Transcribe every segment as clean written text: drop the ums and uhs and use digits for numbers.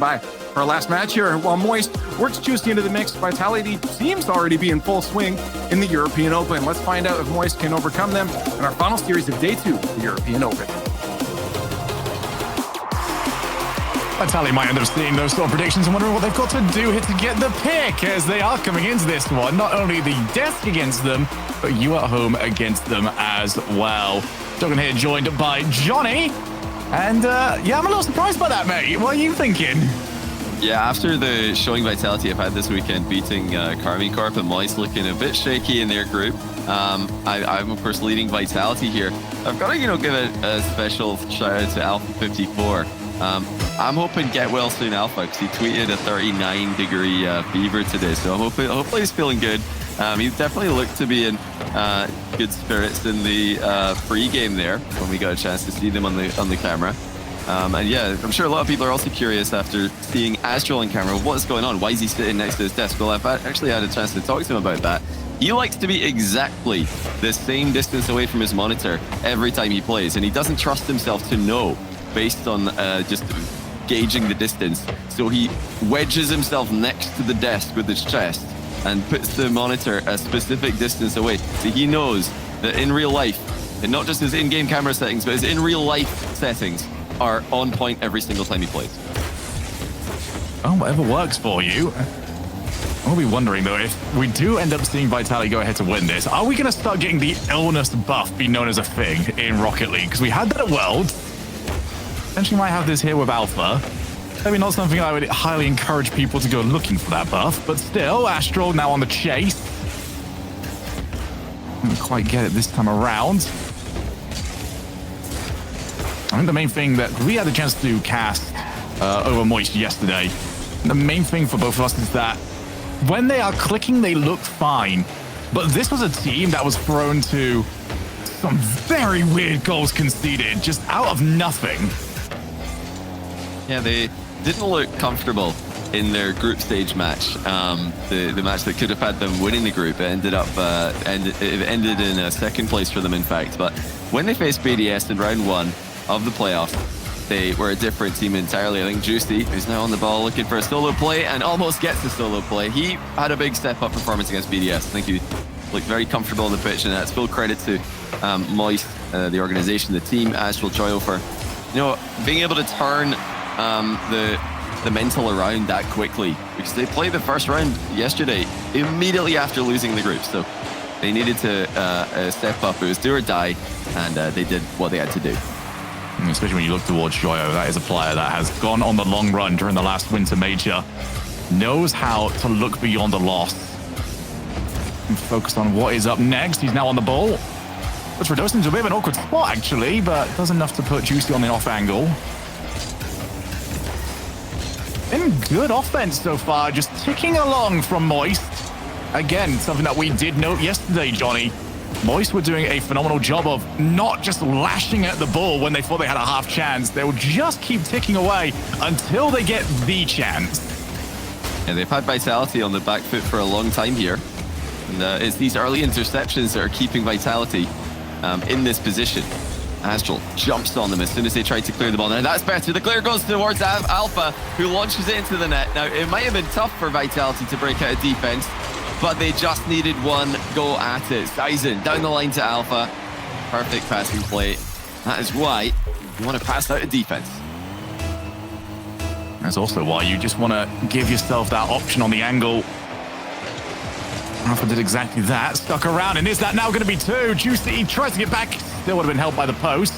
Bye. For our last match here, while Moist works Juicy into the mix, Vitality seems to already be in full swing in the European Open. Let's find out if Moist can overcome them in our final series of Day 2 of the European Open. Vitality might end up seeing those sort of predictions and wondering what they've got to do here to get the pick, as they are coming into this one. Not only the desk against them, but you at home against them as well. Duggan here joined by Johnny. And yeah, I'm a little surprised by that, mate. What are you thinking? Yeah, after the showing Vitality I've had this weekend, beating Carmine Corp and Moist looking a bit shaky in their group, I'm of course leading Vitality here. I've got to, give a special shout out to Alpha 54. I'm hoping get well soon, Alpha, because he tweeted a 39-degree fever today, so hopefully he's feeling good. He definitely looked to be in good spirits in the pre-game there when we got a chance to see them on the camera. And yeah, I'm sure a lot of people are also curious after seeing Astral on camera, what's going on? Why is he sitting next to his desk? Well, I've actually had a chance to talk to him about that. He likes to be exactly the same distance away from his monitor every time he plays, and he doesn't trust himself to know based on just gauging the distance. So he wedges himself next to the desk with his chest and puts the monitor a specific distance away. So he knows that in real life, and not just his in-game camera settings, but his in real life settings are on point every single time he plays. Oh, whatever works for you. I'll be wondering, though, if we do end up seeing Vitality go ahead to win this, are we going to start getting the illness buff be known as a thing in Rocket League? Because we had that at Worlds. Potentially might have this here with Alpha. Maybe not something I would highly encourage people to go looking for that buff, but still, Astral now on the chase. Didn't quite get it this time around. I think the main thing that we had a chance to cast over Moist yesterday, the main thing for both of us is that when they are clicking, they look fine. But this was a team that was thrown to some very weird goals conceded, just out of nothing. Yeah, they didn't look comfortable in their group stage match. The match that could have had them winning the group, it ended in second place for them, in fact. But when they faced BDS in round 1 of the playoffs, they were a different team entirely. I think Juicy, who's now on the ball looking for a solo play and almost gets the solo play, he had a big step-up performance against BDS. I think he looked very comfortable on the pitch, and that's full credit to Moist, the organization, the team, Astral Choyo for being able to turn the mental around that quickly, because they played the first round yesterday immediately after losing the group, so they needed to step up. It was do or die, and they did what they had to do. Especially when you look towards Joyo, that is a player that has gone on the long run during the last winter major, knows how to look beyond a loss and focus on what is up next. He's now on the ball, which reduces into a bit of an awkward spot actually, but does enough to put Juicy on the off angle. In good offense so far, just ticking along from Moist. Again, something that we did note yesterday, Johnny. Moist were doing a phenomenal job of not just lashing at the ball when they thought they had a half chance. They will just keep ticking away until they get the chance. Yeah, they've had Vitality on the back foot for a long time here. And it's these early interceptions that are keeping Vitality in this position. Astral jumps on them as soon as they try to clear the ball. Now that's better. The clear goes towards Alpha, who launches it into the net. Now, it might have been tough for Vitality to break out of defense, but they just needed one go at it. Sizen down the line to Alpha. Perfect passing play. That is why you want to pass out of defense. That's also why you just want to give yourself that option on the angle. Alpha did exactly that. Stuck around, and is that now going to be 2? Juicy tries to get back. Still would have been helped by the post.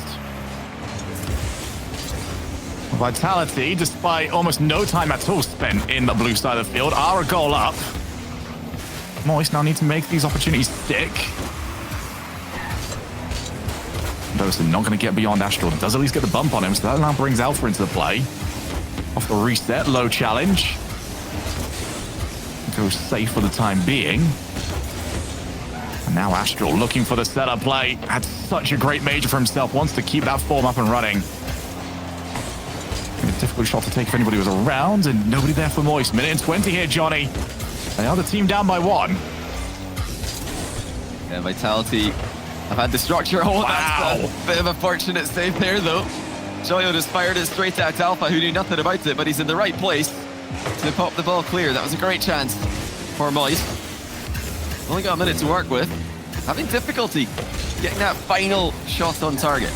Vitality, despite almost no time at all spent in the blue side of the field, are a goal up. Moist now need to make these opportunities stick. Dawson not going to get beyond Astral. Does at least get the bump on him, so that now brings Alpha into the play. Off the reset, low challenge. Goes safe for the time being. And now Astral looking for the setup play. Had such a great major for himself. Wants to keep that form up and running. A difficult shot to take if anybody was around, and nobody there for Moist. Minute and 20 here, Johnny. They are the team down by 1. Yeah, Vitality have had the structure. Oh, wow. That's a bit of a fortunate save there, though. Joyo just fired it straight at Alpha, who knew nothing about it, but he's in the right place to pop the ball clear. That was a great chance for Moist. Only got a minute to work with. Having difficulty getting that final shot on target.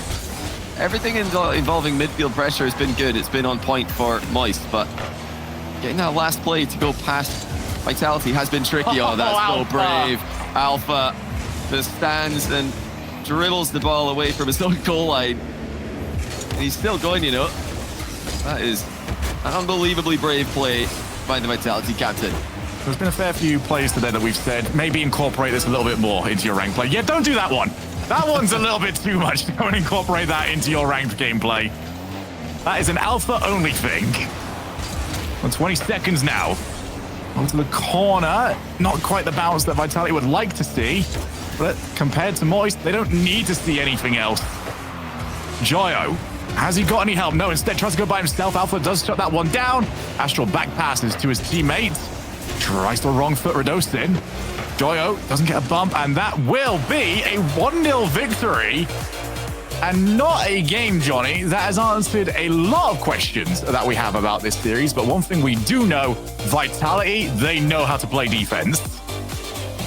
Everything involving midfield pressure has been good. It's been on point for Moist, but getting that last play to go past Vitality has been tricky. Oh, that's so brave. Alpha just stands and dribbles the ball away from his own goal line. And he's still going, you know. That is an unbelievably brave play by the Vitality captain. There's been a fair few plays today that we've said, maybe incorporate this a little bit more into your ranked play. Yeah, don't do that one. That one's a little bit too much. Don't incorporate that into your ranked gameplay. That is an alpha-only thing. On 20 seconds now. Onto the corner. Not quite the bounce that Vitality would like to see. But compared to Moist, they don't need to see anything else. Joyo, has he got any help? No, instead tries to go by himself. Alpha does shut that one down. Astral back passes to his teammates. Tries the wrong foot Radosin. Joyo doesn't get a bump, and that will be a 1-0 victory. And not a game, Johnny, that has answered a lot of questions that we have about this series. But one thing we do know, Vitality, they know how to play defense.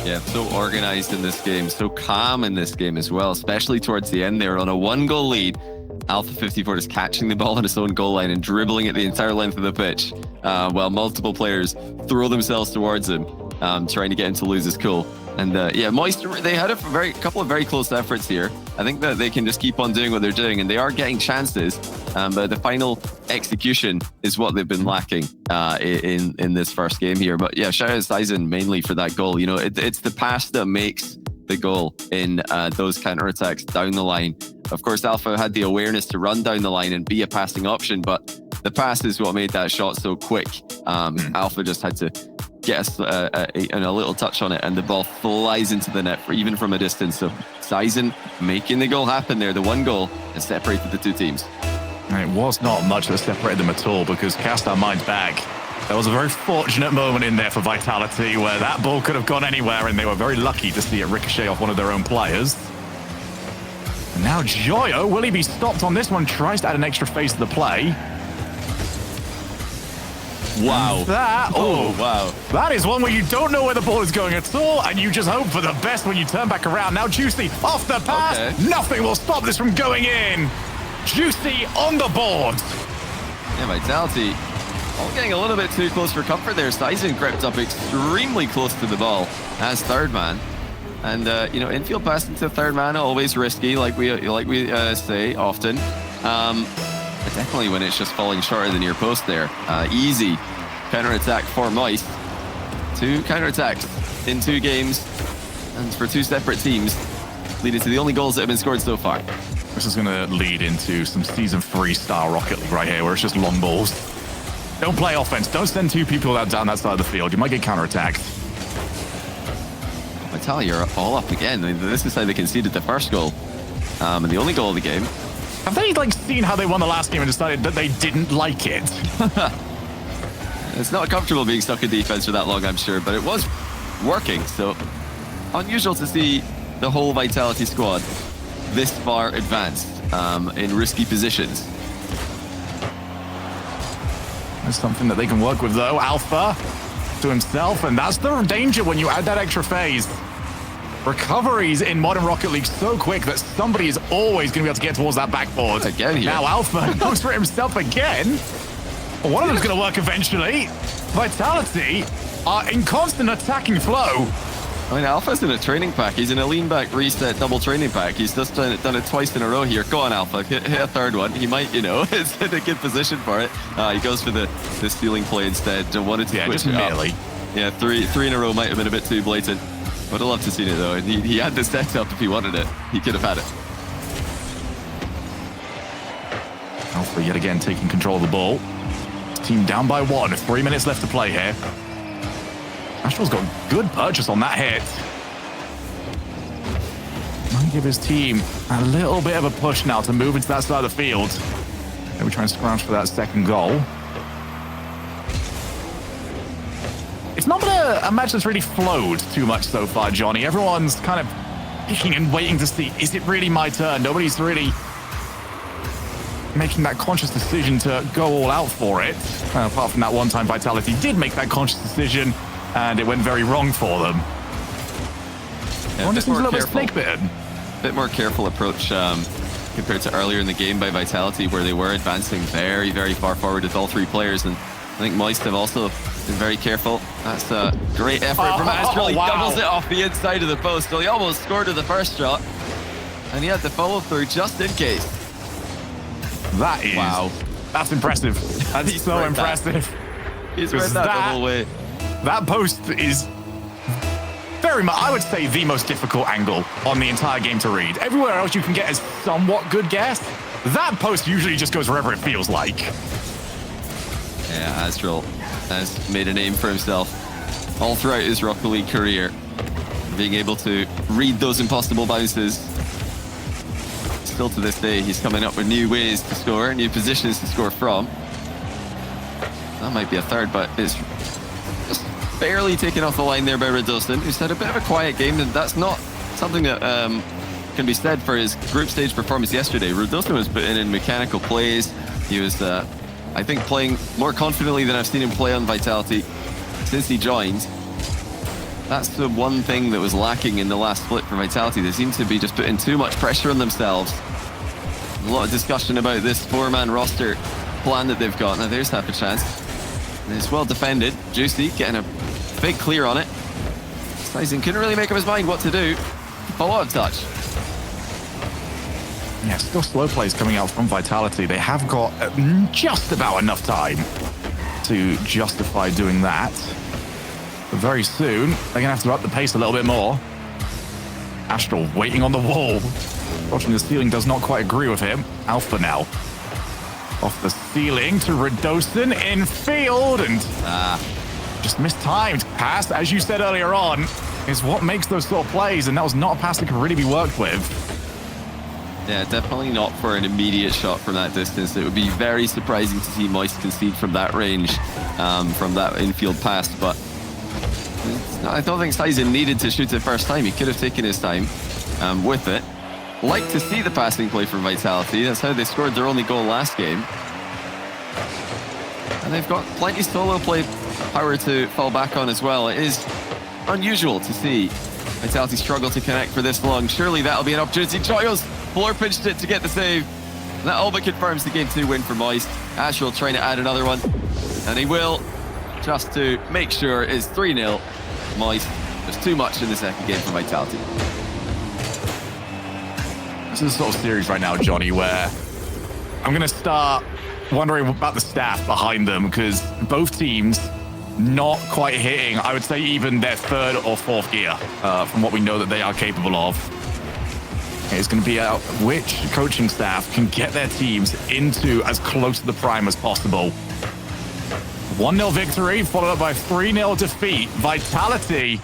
Yeah, so organized in this game, so calm in this game as well, especially towards the end. They were on a 1-goal lead. Alpha 54 is catching the ball on his own goal line and dribbling it the entire length of the pitch, while multiple players throw themselves towards him, trying to get him to lose his cool. And yeah, Moist, they had a couple of very close efforts here. I think that they can just keep on doing what they're doing, and they are getting chances. But the final execution is what they've been lacking in this first game here. But yeah, shout out to Sizen mainly for that goal. You know, it's the pass that makes the goal in those counterattacks down the line. Of course, Alpha had the awareness to run down the line and be a passing option, but the pass is what made that shot so quick. Alpha just had to get a little touch on it, and the ball flies into the net even from a distance. So Sizen making the goal happen there, the 1 goal, and separated the two teams. And it was not much that separated them at all, because cast our minds back. There was a very fortunate moment in there for Vitality where that ball could have gone anywhere, and they were very lucky to see it ricochet off one of their own players. And now Joyo, will he be stopped on this one? Tries to add an extra phase to the play. Wow. Wow. That is one where you don't know where the ball is going at all, and you just hope for the best when you turn back around. Now Juicy off the pass. Okay. Nothing will stop this from going in. Juicy on the board. Yeah, Vitality all getting a little bit too close for comfort there. Sizen crept up extremely close to the ball as third man. And, you know, infield pass into third man, always risky, like we say often. Definitely when it's just falling shorter than your post there. Easy counter-attack for Moist. 2 counter-attacks in 2 games, and for 2 separate teams, leading to the only goals that have been scored so far. This is going to lead into some Season 3 style Rocket League right here, where it's just long balls. Don't play offense. Don't send 2 people out down that side of the field. You might get counter-attacked. Vitality are all up again. I mean, this is how they conceded the first goal, and the only goal of the game. Have they seen how they won the last game and decided that they didn't like it? It's not comfortable being stuck in defense for that long, I'm sure, but it was working. So unusual to see the whole Vitality squad this far advanced in risky positions. That's something that they can work with, though. Alpha to himself, and that's the danger when you add that extra phase. Recoveries in modern Rocket League so quick that somebody is always going to be able to get towards that backboard. Again here. Now Alpha goes for himself again. One of them's going to work eventually. Vitality are in constant attacking flow. I mean, Alpha's in a training pack. He's in a lean back reset double training pack. He's just done it twice in a row here. Go on, Alpha. Hit a third one. He might, you know, is in a good position for it. He goes for the stealing play instead. Wanted to switch just it merely. Up. Yeah, three in a row might have been a bit too blatant. Would have loved to see it though. He had the set up if he wanted it. He could have had it. Alpha yet again taking control of the ball. His team down by 1. 3 minutes left to play here. Astral's got good purchase on that hit. Might give his team a little bit of a push now to move into that side of the field. Maybe try and scrounge for that second goal. It's not been a match that's really flowed too much so far, Johnny. Everyone's kind of picking and waiting to see, is it really my turn? Nobody's really making that conscious decision to go all out for it. Apart from that one time Vitality did make that conscious decision, and it went very wrong for them. Yeah, Seems a little bit snake-bitten. Bit more careful approach compared to earlier in the game by Vitality, where they were advancing very, very far forward with all three players. And I think Moist have also been very careful. That's a great effort from Astral. He doubles it off the inside of the post. So he almost scored with the first shot. And he had to follow through just in case. That is... Wow. That's impressive. That's so impressive. He's read that the whole way. That post is very much, I would say, the most difficult angle on the entire game to read. Everywhere else you can get a somewhat good guess. That post usually just goes wherever it feels like. Yeah, Astral has made a name for himself all throughout his Rocket League career. Being able to read those impossible bounces. Still to this day, he's coming up with new ways to score, new positions to score from. That might be a third, but it's just barely taken off the line there by Redostin, who's had a bit of a quiet game, and that's not something that can be said for his group stage performance yesterday. Redostin was putting in mechanical plays. He was, I think, playing more confidently than I've seen him play on Vitality since he joined. That's the one thing that was lacking in the last split for Vitality. They seem to be just putting too much pressure on themselves. A lot of discussion about this four-man roster plan that they've got. Now there's half a chance. And it's well defended. Juicy getting a big clear on it. Sizen couldn't really make up his mind what to do. Follow-up touch. Yeah, still slow plays coming out from Vitality. They have got just about enough time to justify doing that. But very soon, they're going to have to up the pace a little bit more. Astral waiting on the wall. Watching the ceiling does not quite agree with him. Alpha now. Off the ceiling to Redostin in field, and just mistimed. Pass, as you said earlier on, is what makes those sort of plays, and that was not a pass that could really be worked with. Yeah, definitely not for an immediate shot from that distance. It would be very surprising to see Moist concede from that range, from that infield pass, but I don't think Sizen needed to shoot it first time. He could have taken his time with it. Like to see the passing play from Vitality. That's how they scored their only goal last game. And they've got plenty solo play power to fall back on as well. It is unusual to see Vitality struggle to connect for this long. Surely that'll be an opportunity. Choyos floor pinched it to get the save. And that all but confirms the Game 2 win for Moist. Astral trying to add another one. And he will, just to make sure it's 3-0. Moist. There's too much in the second game for Vitality. This is a sort of series right now, Johnny, where I'm going to start wondering about the staff behind them, because both teams not quite hitting, I would say, even their third or fourth gear from what we know that they are capable of. It's going to be out which coaching staff can get their teams into as close to the prime as possible. 1-0 victory, followed up by 3-0 defeat. Vitality,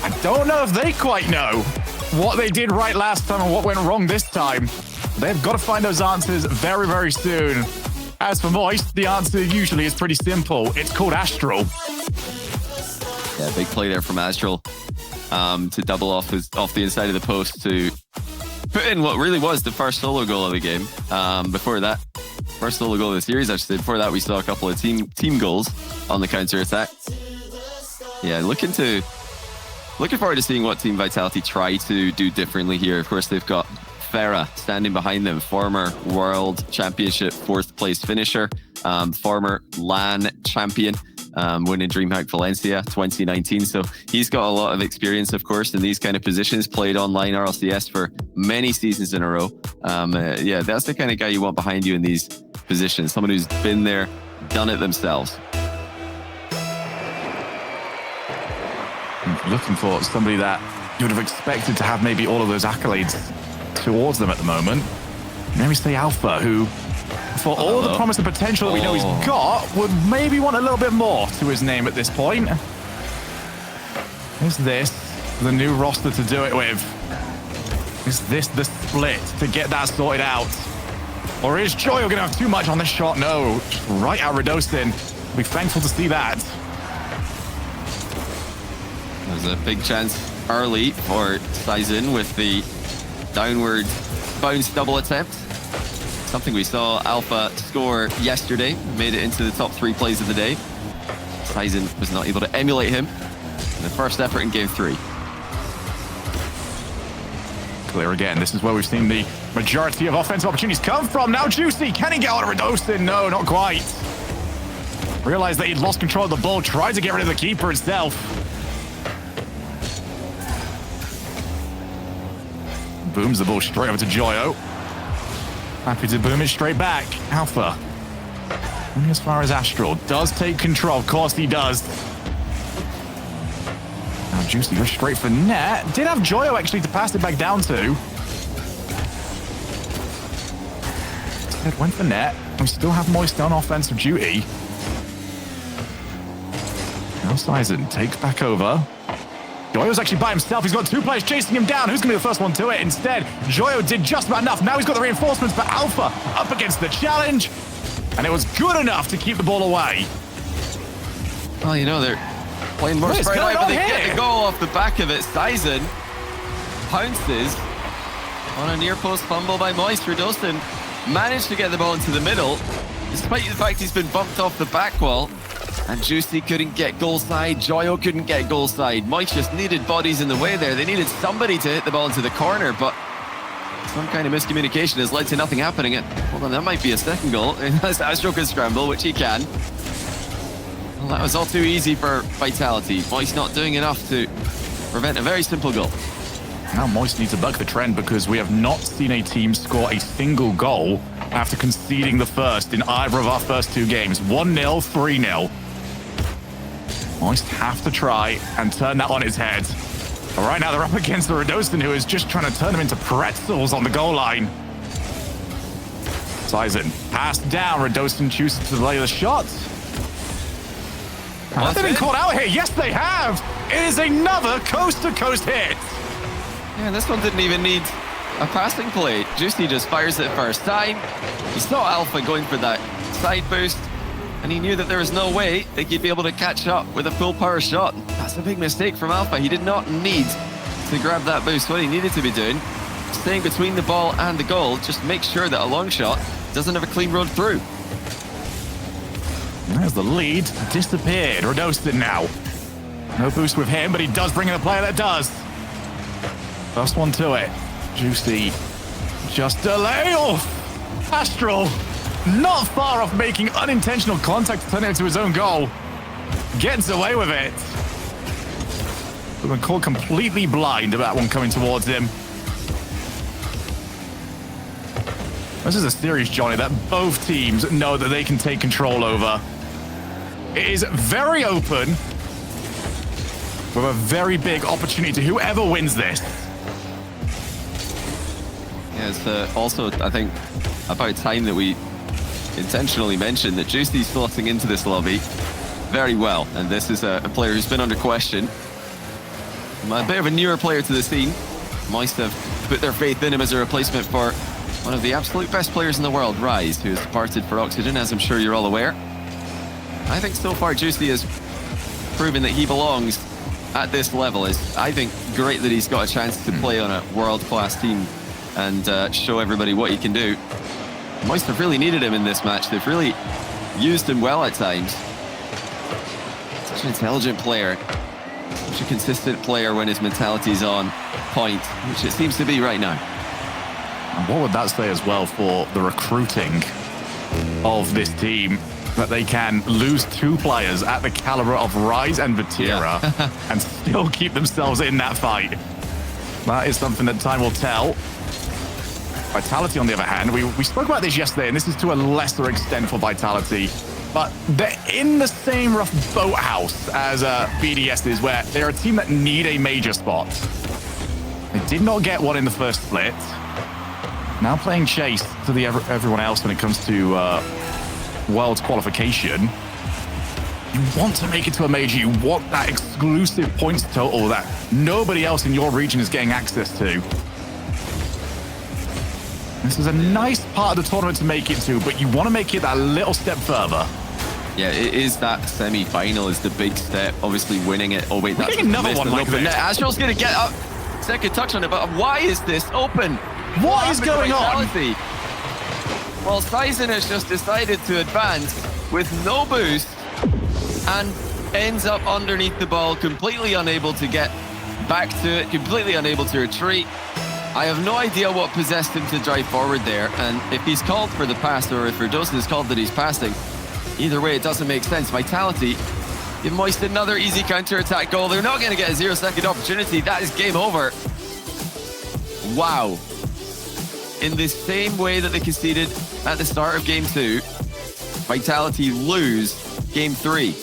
I don't know if they quite know what they did right last time and what went wrong this time. They've got to find those answers very, very soon. As for Moist, the answer usually is pretty simple. It's called Astral. Yeah, big play there from Astral to double off the inside of the post to put in what really was the first solo goal of the game. Before that, first solo goal of the series, I should say. Before that, we saw a couple of team goals on the counter-attack. Yeah, looking forward to seeing what Team Vitality try to do differently here. Of course, they've got Farah standing behind them, former World Championship 4th place finisher, former LAN champion, winning DreamHack Valencia 2019. So he's got a lot of experience, of course, in these kind of positions, played online RLCS for many seasons in a row. Yeah, that's the kind of guy you want behind you in these positions, someone who's been there, done it themselves. Looking for somebody that you would have expected to have maybe all of those accolades towards them at the moment. Maybe say Alpha, who, for all the promise and potential that we know he's got, would maybe want a little bit more to his name at this point. Is this the new roster to do it with? Is this the split to get that sorted out? Or is Joyo going to have too much on this shot? No, just right at Redostin. Be thankful to see that. There's a big chance early for Sizen with the downward bounce double attempt. Something we saw Alpha score yesterday, made it into the top 3 plays of the day. Tyson was not able to emulate him in the first effort in game 3. Clear again. This is where we've seen the majority of offensive opportunities come from. Now Juicy, can he get on Radostin? No, not quite. Realized that he'd lost control of the ball, tried to get rid of the keeper itself. Booms the ball straight over to Joyo. Happy to boom it straight back. Alpha. Only as far as Astral. Does take control. Of course he does. Now Juicy goes straight for net. Did have Joyo actually to pass it back down to. Instead went for net. We still have Moist on offensive duty. Now Sizen takes back over. Joyo's actually by himself. He's got 2 players chasing him down. Who's going to be the first one to it? Instead, Joyo did just about enough. Now he's got the reinforcements, but Alpha up against the challenge. And it was good enough to keep the ball away. Well, you know, they're playing more spread out, but they get the goal off the back of it. Sizen pounces on a near post fumble by Moist. Radostin managed to get the ball into the middle, despite the fact he's been bumped off the back wall. And Juicy couldn't get goal side. Joyo couldn't get goal side. Moist just needed bodies in the way there. They needed somebody to hit the ball into the corner, but some kind of miscommunication has led to nothing happening. Hold on, that might be a second goal. Unless Astro can scramble, which he can. Well, that was all too easy for Vitality. Moist not doing enough to prevent a very simple goal. Now Moist needs to buck the trend because we have not seen a team score a single goal after conceding the first in either of our first 2 games. 1-0, 3-0. Moist have to try and turn that on its head. But right now they're up against the Radostin, who is just trying to turn them into pretzels on the goal line. Sizen passed down. Radostin chooses to delay the shot. Have they been caught out here? Yes, they have. It is another coast-to-coast hit. Yeah, this one didn't even need a passing play. Juicy just fires it first time. He saw Alpha going for that side boost, and he knew that there was no way that he'd be able to catch up with a full power shot. That's a big mistake from Alpha. He did not need to grab that boost. What he needed to be doing, staying between the ball and the goal, just make sure that a long shot doesn't have a clean road through. There's the lead. Disappeared. Radostin now. No boost with him, but he does bring in a player that does. First one to it. Juicy. Just delay. Oh, Astral. Not far off making unintentional contact to turn it into his own goal. Gets away with it. We've been caught completely blind about one coming towards him. This is a series, Johnny, that both teams know that they can take control over. It is very open, with a very big opportunity to whoever wins this. Yeah, it's also, I think, about time that we intentionally mentioned that Juicy's slotting into this lobby very well. And this is a player who's been under question. A bit of a newer player to the scene. Moist have put their faith in him as a replacement for one of the absolute best players in the world, Rise, who has departed for Oxygen, as I'm sure you're all aware. I think so far Juicy has proven that he belongs at this level. It's, I think, great that he's got a chance to play on a world-class team and show everybody what he can do. Moist have really needed him in this match. They've really used him well at times. Such an intelligent player. Such a consistent player when his mentality's on point, which it seems to be right now. And what would that say as well for the recruiting of this team? That they can lose 2 players at the caliber of Rise and Vatira and still keep themselves in that fight. That is something that time will tell. Vitality, on the other hand, we spoke about this yesterday, and this is to a lesser extent for Vitality, but they're in the same rough boathouse as BDS is, where they're a team that need a major spot. They did not get one in the first split. Now playing chase to everyone else when it comes to World qualification. You want to make it to a major. You want that exclusive points total that nobody else in your region is getting access to. This is a nice part of the tournament to make it to, but you want to make it that little step further. Yeah, it is that semi-final is the big step. Obviously winning it. Oh wait, that's another one like this. Astral's going to get up. Second touch on it, but why is this open? What is going on? Well, Sizen has just decided to advance with no boost and ends up underneath the ball, completely unable to get back to it, completely unable to retreat. I have no idea what possessed him to drive forward there, and if he's called for the pass or if Verdosen is called that he's passing, either way it doesn't make sense. Vitality give Moist another easy counter-attack goal. They're not going to get a 0-second opportunity. That is game over. Wow. In the same way that they conceded at the start of game 2, Vitality lose game 3.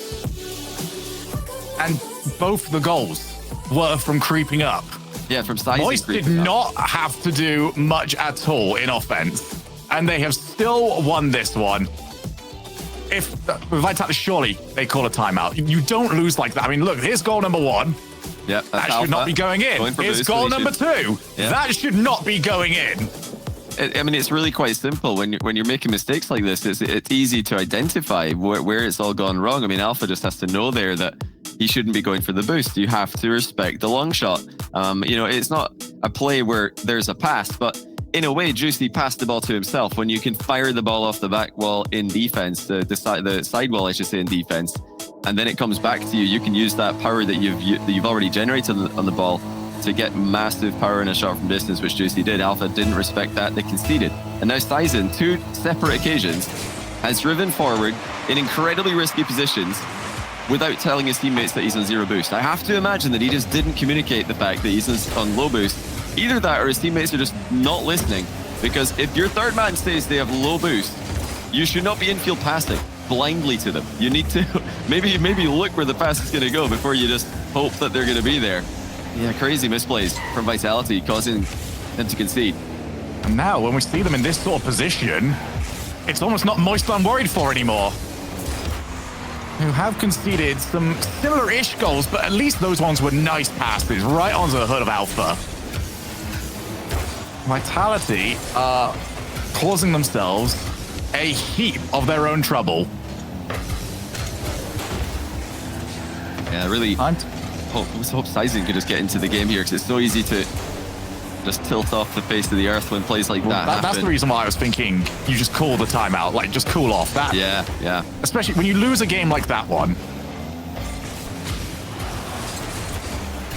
And both the goals were from creeping up. Yeah, from Sizen. Moist did not have to do much at all in offense, and they have still won this one. If Vitality, surely they call a timeout. You don't lose like that. I mean, look, here's goal number 1. Yeah, that should not be going in. Here's goal number 2. Yeah. That should not be going in. I mean, it's really quite simple. When you're making mistakes like this, it's easy to identify where it's all gone wrong. I mean, Alpha just has to know there that he shouldn't be going for the boost. You have to respect the long shot. You know, it's not a play where there's a pass, but in a way, Juicy passed the ball to himself. When you can fire the ball off the back wall in defense, the side wall, I should say, in defense, and then it comes back to you, you can use that power that you've already generated on the ball to get massive power in a shot from distance, which Juicy did. Alpha didn't respect that. They conceded. And now Sizen, 2 separate occasions, has driven forward in incredibly risky positions without telling his teammates that he's on 0 boost. I have to imagine that he just didn't communicate the fact that he's on low boost. Either that or his teammates are just not listening, because if your third man says they have low boost, you should not be infield passing blindly to them. You need to maybe look where the pass is going to go before you just hope that they're going to be there. Yeah, crazy misplays from Vitality causing them to concede. And now when we see them in this sort of position, it's almost not Moist I'm worried for anymore. Who have conceded some similar-ish goals, but at least those ones were nice passes right onto the hood of Alpha. Vitality are causing themselves a heap of their own trouble. Yeah, really hope Sizen could just get into the game here, because it's so easy to just tilt off the face of the earth when plays like that happen. That's the reason why I was thinking you just call the timeout, like just cool off. That, yeah. Especially when you lose a game like that one.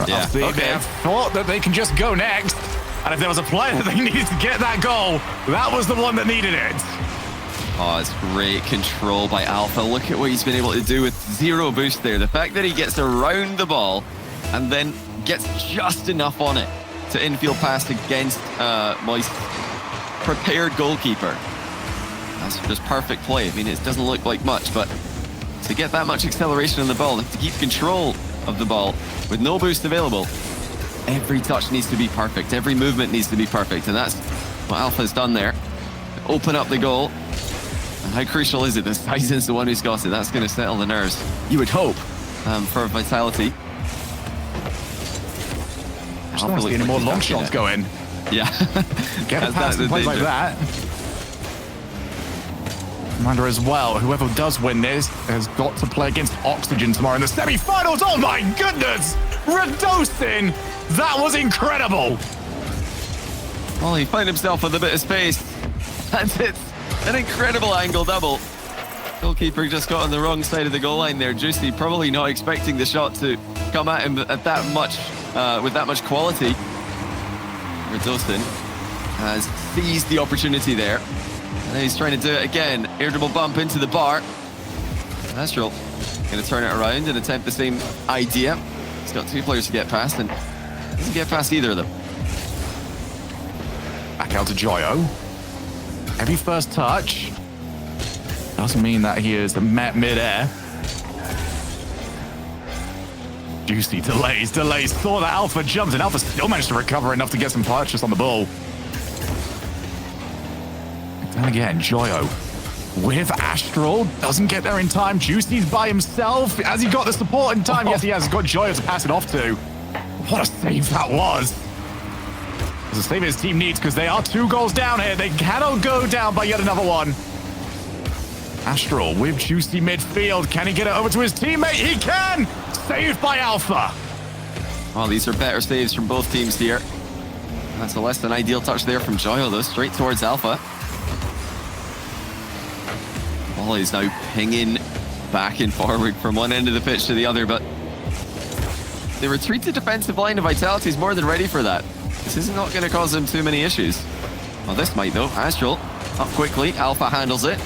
Yeah, okay. They have thought that they can just go next, and if there was a player that they needed to get that goal, that was the one that needed it. Oh, it's great control by Alpha. Look at what he's been able to do with 0 boost there. The fact that he gets around the ball and then gets just enough on it to infield pass against Moist prepared goalkeeper. That's just perfect play. I mean, it doesn't look like much, but to get that much acceleration on the ball, to keep control of the ball with no boost available, every touch needs to be perfect. Every movement needs to be perfect, and that's what Alpha's done there. Open up the goal. And how crucial is it that Sizen's the one who's got it? That's going to settle the nerves, you would hope, for Vitality. I just don't want to see any more long shots going. Yeah. Get a pass and plays like that. Reminder as well, whoever does win this has got to play against Oxygen tomorrow in the semi-finals. Oh my goodness! Verdosen! That was incredible! Well, he found himself with a bit of space. And it's an incredible angle double. Goalkeeper just got on the wrong side of the goal line there. Juicy probably not expecting the shot to come at him at that much, with that much quality. Verdosen has seized the opportunity there. And he's trying to do it again. Air dribble bump into the bar. Astral going to turn it around and attempt the same idea. He's got 2 players to get past and doesn't get past either of them. Back out to Joyo. Heavy first touch. Doesn't mean that he is met mid-air. Juicy delays. Saw that Alpha jumped, and Alpha still managed to recover enough to get some purchase on the ball. And again, Joyo with Astral. Doesn't get there in time. Juicy's by himself. Has he got the support in time? Yes, he has. Got Joyo to pass it off to. What a save that was. It's a save his team needs, because they are 2 goals down here. They cannot go down by yet another one. Astral with Juicy midfield. Can he get it over to his teammate? He can! Saved by Alpha. Oh, these are better saves from both teams here. That's a less than ideal touch there from Joyo, though, straight towards Alpha. Ball is now pinging back and forward from one end of the pitch to the other, but the retreated defensive line of Vitality is more than ready for that. This is not going to cause them too many issues. Well, this might though. Astral up quickly. Alpha handles it.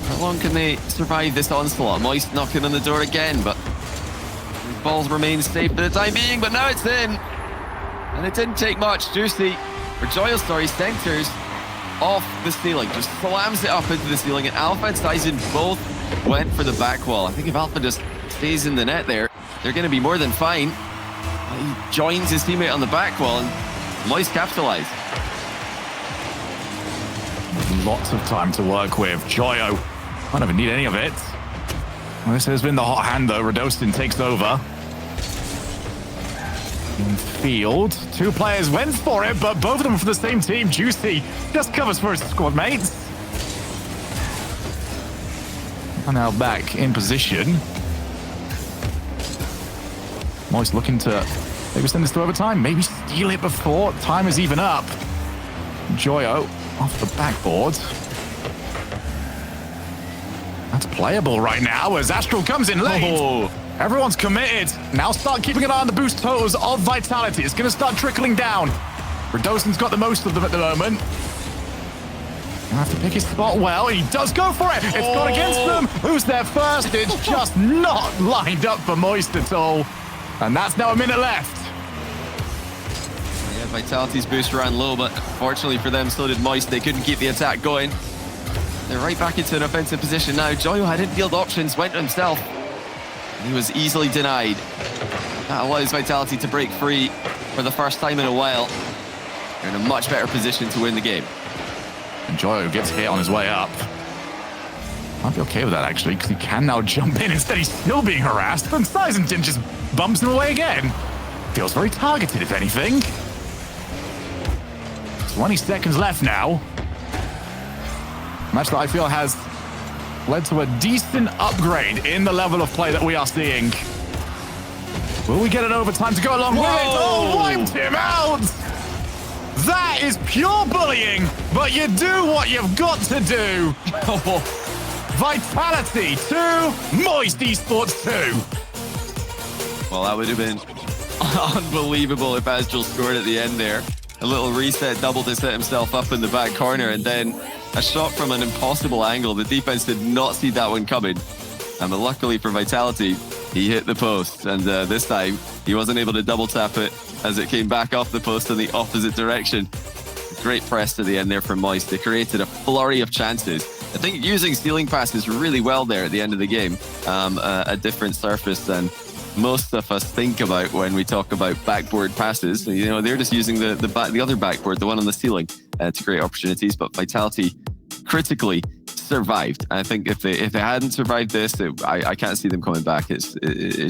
How long can they survive this onslaught? Moist knocking on the door again, but the balls remain safe for the time being, but now it's in. And it didn't take much. Juicy, for Joyous Story, centers off the ceiling, just slams it up into the ceiling, and Alpha and Sizen both went for the back wall. I think if Alpha just stays in the net there, they're going to be more than fine. He joins his teammate on the back wall, and Moist capitalize. Lots of time to work with. Joyo, I don't even need any of it. Well, this has been the hot hand though. Radostin takes over. In field, two players went for it, but both of them for the same team. Juicy just covers for his squad mates. And now back in position. Moist looking to maybe send this to overtime, maybe steal it before time is even up. Joyo off the backboard. That's playable right now as Astral comes in late. Oh. Everyone's committed. Now start keeping an eye on the boost totals of Vitality. It's going to start trickling down. Radostin's got the most of them at the moment. He'll have to pick his spot well. He does go for it. It's gone against them. Who's there first? It's just not lined up for Moist at all. And that's now a minute left. Yeah, Vitality's boost ran low, but fortunately for them, so did Moist. They couldn't keep the attack going. They're right back into an offensive position now. Joyo had infield options, went to himself. He was easily denied. That allows Vitality to break free for the first time in a while. They're in a much better position to win the game. And Joyo gets hit on his way up. Might be okay with that actually, because he can now jump in. Instead, he's still being harassed, and Sizenton just bumps him away again. Feels very targeted, if anything. 20 seconds left now. Match that I feel has led to a decent upgrade in the level of play that we are seeing. Will we get an overtime to go along with it? Oh, wiped him out! That is pure bullying, but you do what you've got to do. Vitality 2, Moist Esports 2. Well, that would have been unbelievable if Astral scored at the end there. A little reset, double to set himself up in the back corner, and then a shot from an impossible angle. The defense did not see that one coming. But luckily for Vitality, he hit the post. And this time, he wasn't able to double tap it as it came back off the post in the opposite direction. Great press to the end there from Moist. They created a flurry of chances. I think using stealing passes really well there at the end of the game. A different surface than most of us think about when we talk about backboard passes. You know, they're just using the other backboard, the one on the ceiling, to create opportunities. But Vitality critically survived. I think if they hadn't survived this, I can't see them coming back. It's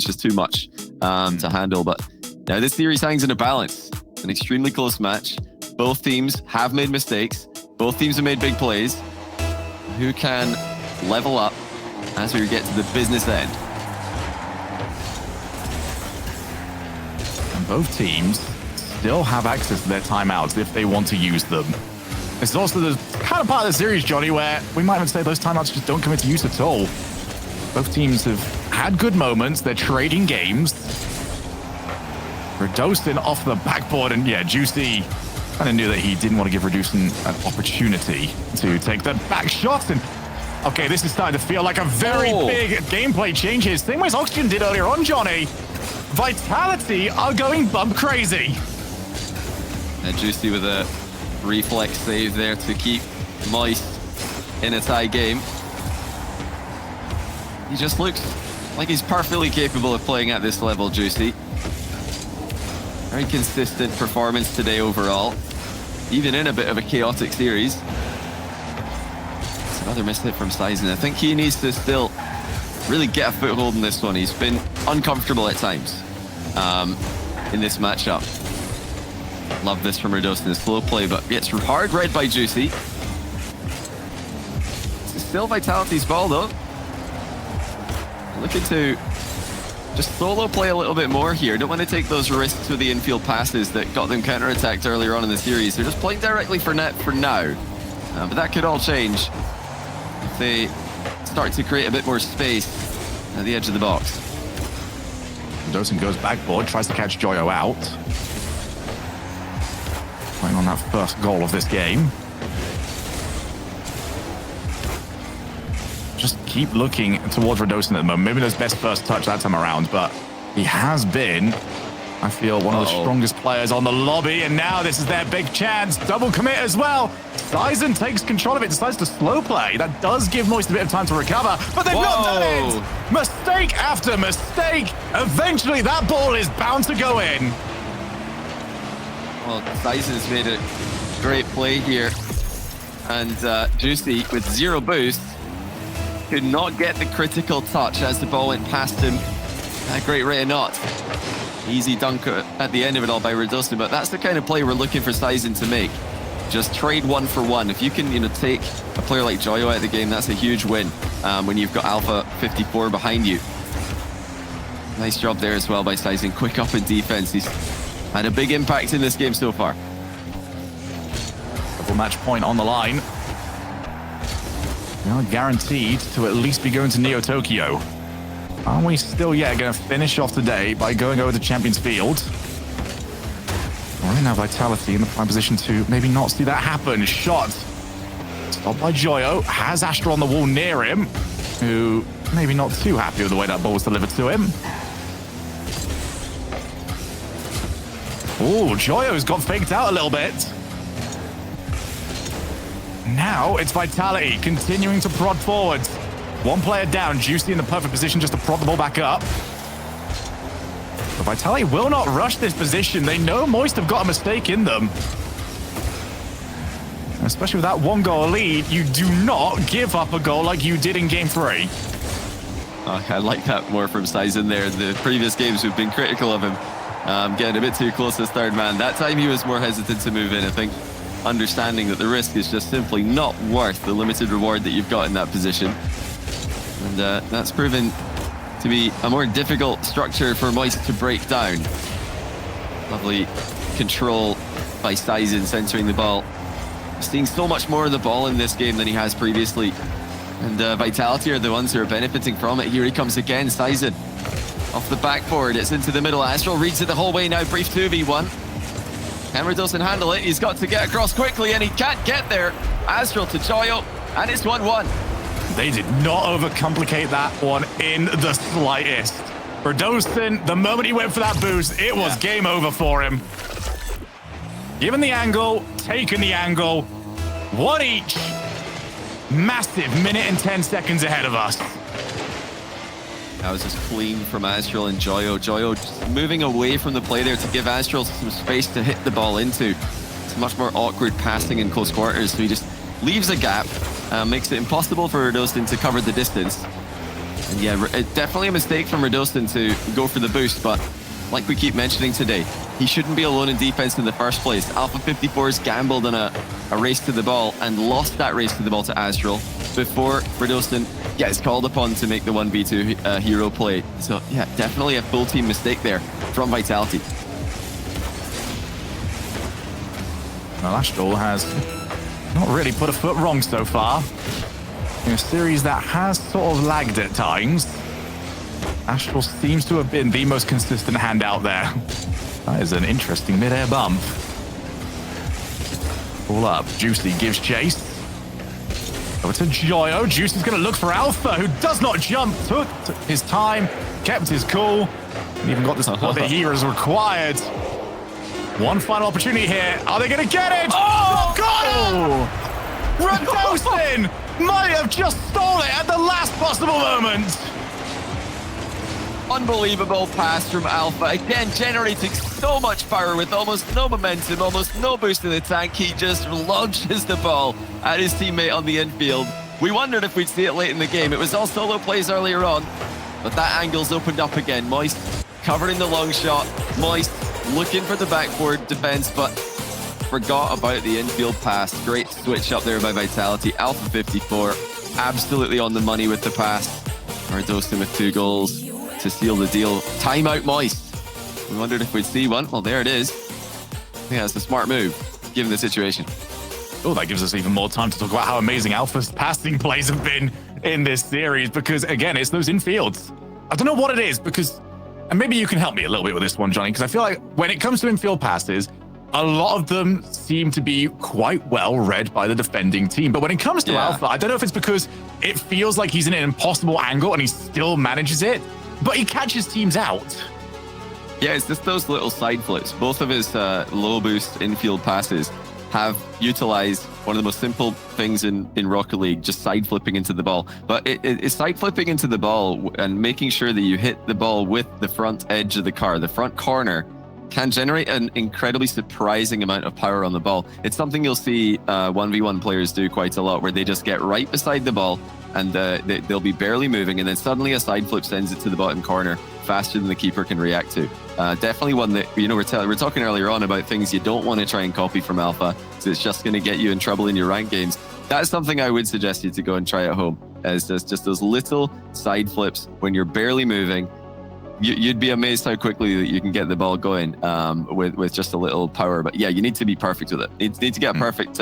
just too much to handle. But now this series hangs in a balance. An extremely close match. Both teams have made mistakes. Both teams have made big plays. Who can level up as we get to the business end? And both teams still have access to their timeouts if they want to use them. This is also the kind of part of the series, Johnny, where we might even say those timeouts just don't come into use at all. Both teams have had good moments. They're trading games. Radostin off the backboard, and yeah, Juicy kind of knew that he didn't want to give Radostin an opportunity to take the back shot. And okay, this is starting to feel like a very big gameplay change here. Same way as Oxygen did earlier on, Johnny. Vitality are going bump crazy. And Juicy with a reflex save there to keep Moist in a tie game. He just looks like he's perfectly capable of playing at this level, Juicy. Very consistent performance today overall, even in a bit of a chaotic series. It's another missed hit from Sizen. I think he needs to still really get a foothold in this one. He's been uncomfortable at times in this matchup. Love this from Radostin. Slow play, but gets hard read by Juicy. It's still Vitality's ball, though. Looking to just solo play a little bit more here. Don't want to take those risks with the infield passes that got them counter-attacked earlier on in the series. They're just playing directly for net for now. But that could all change if they start to create a bit more space at the edge of the box. Dosen goes backboard, tries to catch Joyo out. Playing on that first goal of this game. Just keep looking towards Radosin at the moment. Maybe not his best first touch that time around, but he has been, I feel, one of the strongest players on the lobby, and now this is their big chance. Double commit as well. Sizen takes control of it, decides to slow play. That does give Moist a bit of time to recover, but they've not done it! Mistake after mistake. Eventually, that ball is bound to go in. Well, Sizen's made a great play here, and Juicy, with 0 boost, could not get the critical touch as the ball went past him. A great rate of knots. Easy dunk at the end of it all by Radosin, but that's the kind of play we're looking for Sizen to make. Just trade 1 for 1. If you can, take a player like Joyo out of the game, that's a huge win when you've got Alpha 54 behind you. Nice job there as well by Sizen. Quick up in defense. He's had a big impact in this game so far. Double match point on the line. Now guaranteed to at least be going to Neo Tokyo. Are we still yet going to finish off today by going over to Champions Field? Right now, Vitality in the prime position to maybe not see that happen. Shot stopped by Joyo. Has Astral on the wall near him, who maybe not too happy with the way that ball was delivered to him. Oh, Joyo's got faked out a little bit. Now it's Vitality continuing to prod forwards. One player down, Juicy in the perfect position just to prod the ball back up. But Vitality will not rush this position. They know Moist have got a mistake in them. Especially with that 1-goal lead, you do not give up a goal like you did in Game 3. I like that more from Sizen there. The previous games we've been critical of him getting a bit too close to his third man. That time he was more hesitant to move in, I think, understanding that the risk is just simply not worth the limited reward that you've got in that position. And that's proven to be a more difficult structure for Moist to break down. Lovely control by Sizen centering the ball. Seeing so much more of the ball in this game than he has previously. And Vitality are the ones who are benefiting from it. Here he comes again, Sizen. Off the backboard, it's into the middle. Astral reads it the whole way now, brief 2v1. Cameron doesn't handle it. He's got to get across quickly, and he can't get there. Astral to Joyo, and it's 1-1. They did not overcomplicate that one in the slightest. For Radosin, the moment he went for that boost, it was game over for him. Given the angle, taken the angle, one each. Massive minute and 10 seconds ahead of us. That was just clean from Astral and Joyo. Joyo just moving away from the play there to give Astral some space to hit the ball into. It's much more awkward passing in close quarters, so he just leaves a gap, makes it impossible for Radosin to cover the distance. And yeah, definitely a mistake from Radosin to go for the boost, but like we keep mentioning today, he shouldn't be alone in defense in the first place. Alpha 54's gambled on a race to the ball and lost that race to the ball to Astral before Radosin gets called upon to make the 1v2 hero play. So yeah, definitely a full team mistake there from Vitality. Well, Astral has not really put a foot wrong so far. In a series that has sort of lagged at times, Astral seems to have been the most consistent hand out there. That is an interesting mid-air bump. All up, Juicy gives chase. Over to Joyo. Juicy's going to look for Alpha, who does not jump. Took his time, kept his cool, and even got the support that he was required. One final opportunity here. Are they going to get it? Oh, got it! Radosin might have just stole it at the last possible moment. Unbelievable pass from Alpha. Again, generating so much power with almost no momentum, almost no boost in the tank. He just launches the ball at his teammate on the infield. We wondered if we'd see it late in the game. It was all solo plays earlier on, but that angle's opened up again. Moist covering the long shot. Moist looking for the backboard defense, but forgot about the infield pass. Great switch up there by Vitality. Alpha 54 absolutely on the money with the pass. Radosin with 2 goals to seal the deal. Timeout Moist. We wondered if we'd see one. Well, there it is. I think that's a smart move, given the situation. Oh, that gives us even more time to talk about how amazing Alpha's passing plays have been in this series, because again, it's those infields. I don't know what it is, because, and maybe you can help me a little bit with this one, Johnny, because I feel like when it comes to infield passes, a lot of them seem to be quite well read by the defending team. But when it comes to Alpha, I don't know if it's because it feels like he's in an impossible angle and he still manages it, but he catches teams out. Yeah, it's just those little side flips. Both of his low boost infield passes have utilized one of the most simple things in Rocket League, just side flipping into the ball. But it's side flipping into the ball and making sure that you hit the ball with the front edge of the car, the front corner, can generate an incredibly surprising amount of power on the ball. It's something you'll see 1v1 players do quite a lot, where they just get right beside the ball and they'll be barely moving, and then suddenly a side flip sends it to the bottom corner faster than the keeper can react to. Definitely one that, you know, we're talking earlier on about things you don't want to try and copy from Alpha, because it's just going to get you in trouble in your ranked games. That's something I would suggest you to go and try at home, as just those little side flips when you're barely moving. You'd be amazed how quickly that you can get the ball going with just a little power. But yeah, you need to be perfect with it. You need to get a perfect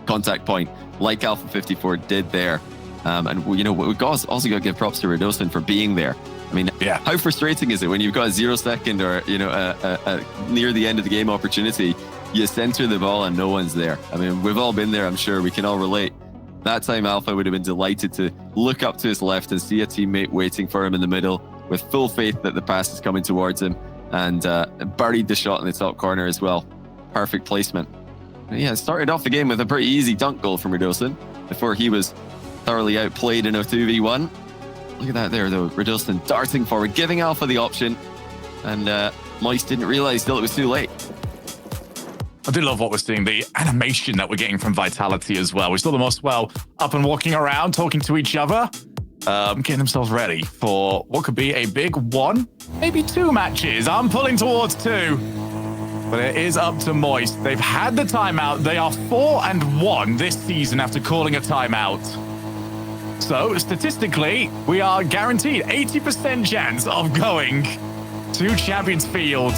contact point, like Alpha 54 did there. And you know, we've also got to give props to Radosin for being there. I mean, how frustrating is it when you've got a 0 second or, you know, a near the end of the game opportunity, you center the ball and no one's there. I mean, we've all been there, I'm sure. We can all relate. That time, Alpha would have been delighted to look up to his left and see a teammate waiting for him in the middle, with full faith that the pass is coming towards him, and buried the shot in the top corner as well. Perfect placement. But yeah, started off the game with a pretty easy dunk goal from Radosin before he was thoroughly outplayed in a 2v1. Look at that there, though. Radosin darting forward, giving Alpha the option, and Moist didn't realize till it was too late. I do love what we're seeing, the animation that we're getting from Vitality as well. We saw them all up and walking around, talking to each other, getting themselves ready for what could be a big 1, maybe 2 matches. I'm pulling towards 2, but it is up to Moist. They've had the timeout. They are 4-1 this season after calling a timeout. So statistically, we are guaranteed 80% chance of going to Champions Field.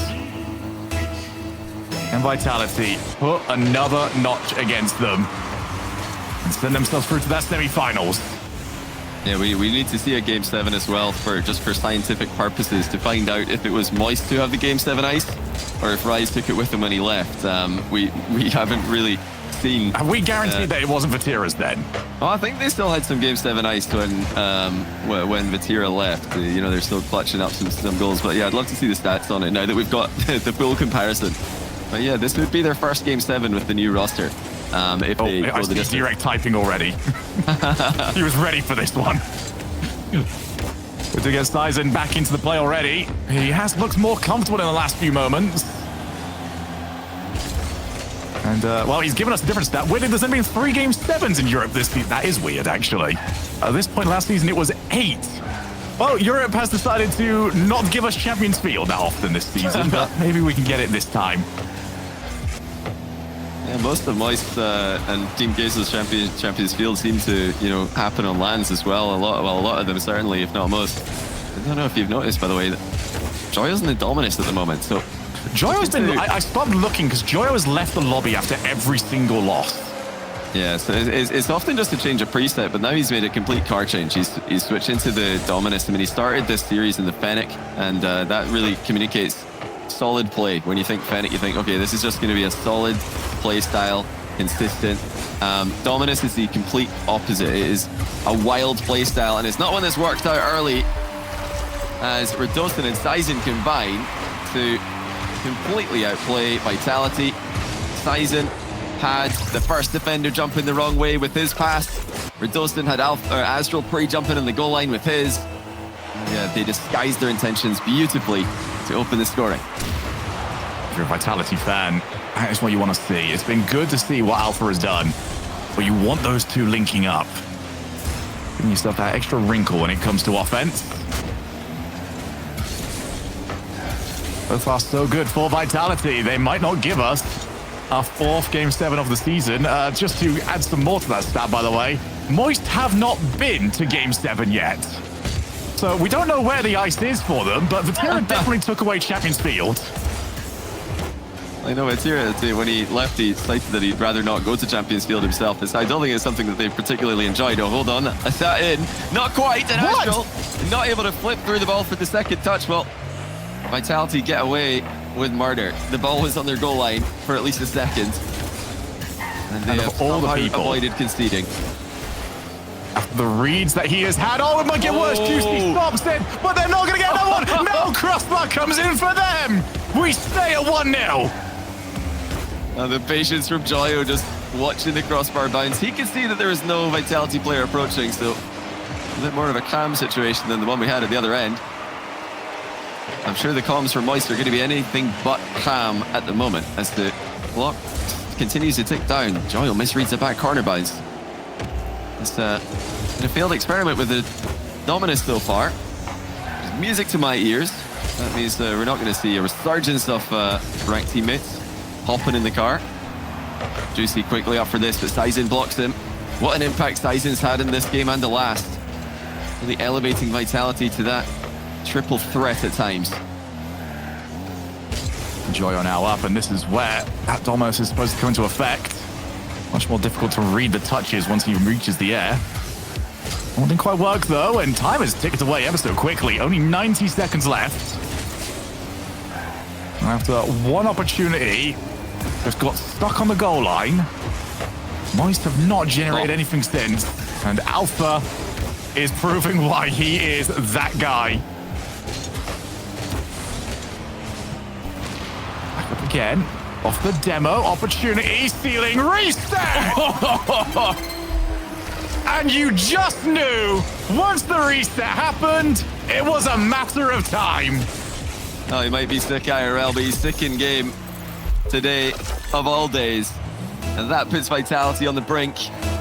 And Vitality put another notch against them and send themselves through to that semi-finals. Yeah, we need to see a Game 7 as well, for scientific purposes, to find out if it was Moist to have the Game 7 ice, or if Rise took it with him when he left. We haven't really seen... Have we guaranteed that it wasn't Vatira's then? Oh, I think they still had some Game 7 ice when Vatira left. You know, they're still clutching up some goals. But yeah, I'd love to see the stats on it now that we've got the full comparison. But yeah, this would be their first Game 7 with the new roster. If they I see direct typing already. He was ready for this one. To get Sizen back into the play already. He has looked more comfortable in the last few moments. And, well, he's given us a different stat. Weirdly, there's only been 3 Game 7s in Europe this season. That is weird, actually. At this point last season, it was 8. Well, Europe has decided to not give us Champions Field that often this season, but maybe we can get it this time. Yeah, most of Moist and Team Queso's Champions Field seem to, you know, happen on lands as well. A lot of them certainly, if not most. I don't know if you've noticed, by the way, that Joyo's in the Dominus at the moment. So Joyo's been... I stopped looking because Joyo has left the lobby after every single loss. Yeah, so it's often just a change of preset, but now he's made a complete car change. He's switched into the Dominus. I mean, he started this series in the Fennec, and that really communicates solid play. When you think Fennec, you think, okay, this is just going to be a solid play style, consistent. Dominus is the complete opposite. It is a wild play style, and it's not one that's worked out early, as Radosin and Sizen combine to completely outplay Vitality. Sizen had the first defender jumping the wrong way with his pass. Radosin had Astral pre-jumping on the goal line with his. Yeah, they disguised their intentions beautifully to open the scoring. If you're a Vitality fan, that is what you want to see. It's been good to see what Alpha has done, but you want those two linking up. Giving yourself that extra wrinkle when it comes to offense. So far, so good for Vitality. They might not give us our 4th Game 7 of the season. Just to add some more to that stat, by the way, Moist have not been to Game 7 yet. So we don't know where the ice is for them, but Vatira definitely took away Champions Field. I know it's here. When he left, he cited that he'd rather not go to Champions Field himself. I don't think it's something that they particularly enjoyed. Oh, hold on. I sat in. Not quite. And Astral not able to flip through the ball for the second touch. Well, Vitality get away with murder. The ball was on their goal line for at least a second. And they have all the people avoided conceding. After the reads that he has had, it might get worse. Juicy stops it, but they're not going to get another one. No, Crossbar comes in for them. We stay at 1-0. The patience from Joyo just watching the crossbar bounce. He can see that there is no Vitality player approaching, so a bit more of a calm situation than the one we had at the other end. I'm sure the comms from Moist are going to be anything but calm at the moment as the clock continues to tick down. Joyo misreads a back corner bounce. It's a failed experiment with the Dominus so far. There's music to my ears. That means we're not going to see a resurgence of ranked teammates hopping in the car. Juicy quickly up for this, but Sizen blocks him. What an impact Sizen's had in this game and the last. Really elevating Vitality to that triple threat at times. Joyo now up, and this is where that Dominus is supposed to come into effect. Much more difficult to read the touches once he reaches the air. Well, didn't quite work though, and time has ticked away ever so quickly. Only 90 seconds left. And after one opportunity, just got stuck on the goal line. Moist have not generated anything since, and Alpha is proving why he is that guy. Back up again. Off the demo, opportunity, stealing, reset! And you just knew, once the reset happened, it was a matter of time. Oh, he might be sick IRL, but he's sick in game today of all days. And that puts Vitality on the brink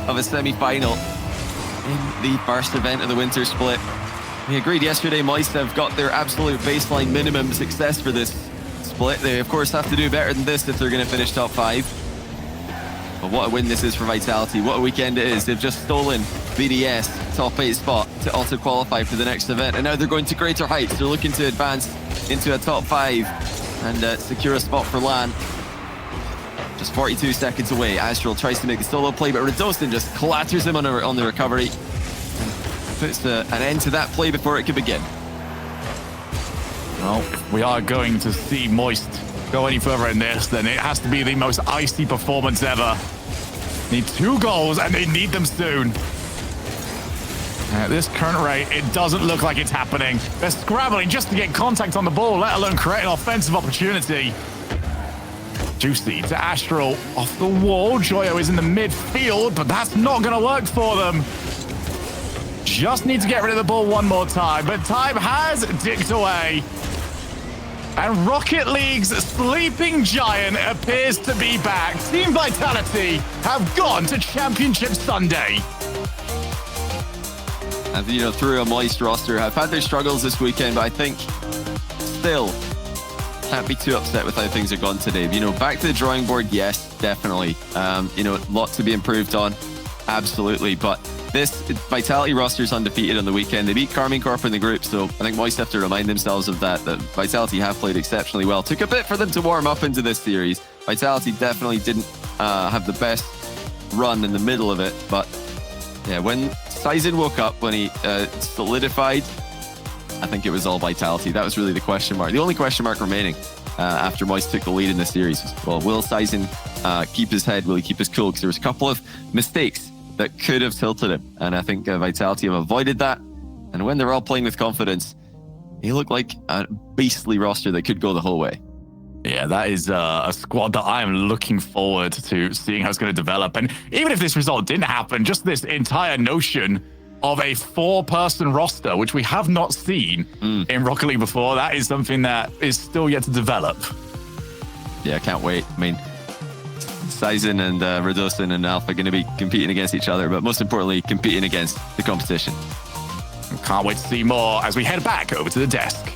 of a semi-final in the first event of the winter split. We agreed yesterday Moist have got their absolute baseline minimum success for this split. They, of course, have to do better than this if they're going to finish top 5. But what a win this is for Vitality. What a weekend it is. They've just stolen BDS top 8 spot to auto-qualify for the next event. And now they're going to greater heights. They're looking to advance into a top 5 and secure a spot for LAN. Just 42 seconds away. Astral tries to make a solo play, but Redostin just clatters him on the recovery. And puts an end to that play before it could begin. Well, if we are going to see Moist go any further in this, then it has to be the most icy performance ever. Need 2 goals, and they need them soon. At this current rate, it doesn't look like it's happening. They're scrambling just to get contact on the ball, let alone create an offensive opportunity. Juicy to Astral, off the wall. Joyo is in the midfield, but that's not going to work for them. Just need to get rid of the ball one more time, but time has ticked away. And Rocket League's sleeping giant appears to be back. Team Vitality have gone to Championship Sunday. And, you know, through a Moist roster, have had their struggles this weekend, but I think still can't be too upset with how things are gone today. You know, back to the drawing board, yes, definitely. You know, a lot to be improved on, absolutely. But this Vitality roster is undefeated on the weekend. They beat Carmine Corp in the group, so I think Moist have to remind themselves of that Vitality have played exceptionally well. Took a bit for them to warm up into this series. Vitality definitely didn't have the best run in the middle of it, but yeah, when Sizen woke up, when he solidified, I think it was all Vitality. That was really the question mark. The only question mark remaining after Moist took the lead in the series was, well, will Sizen keep his head? Will he keep his cool? Because there was a couple of mistakes that could have tilted him. And I think Vitality have avoided that. And when they're all playing with confidence, he looked like a beastly roster that could go the whole way. Yeah, that is a squad that I am looking forward to seeing how it's going to develop. And even if this result didn't happen, just this entire notion of a 4-person roster, which we have not seen in Rocket League before, that is something that is still yet to develop. Yeah, I can't wait. I mean, Sizen and Redostin and Alpha are going to be competing against each other, but most importantly, competing against the competition. Can't wait to see more as we head back over to the desk.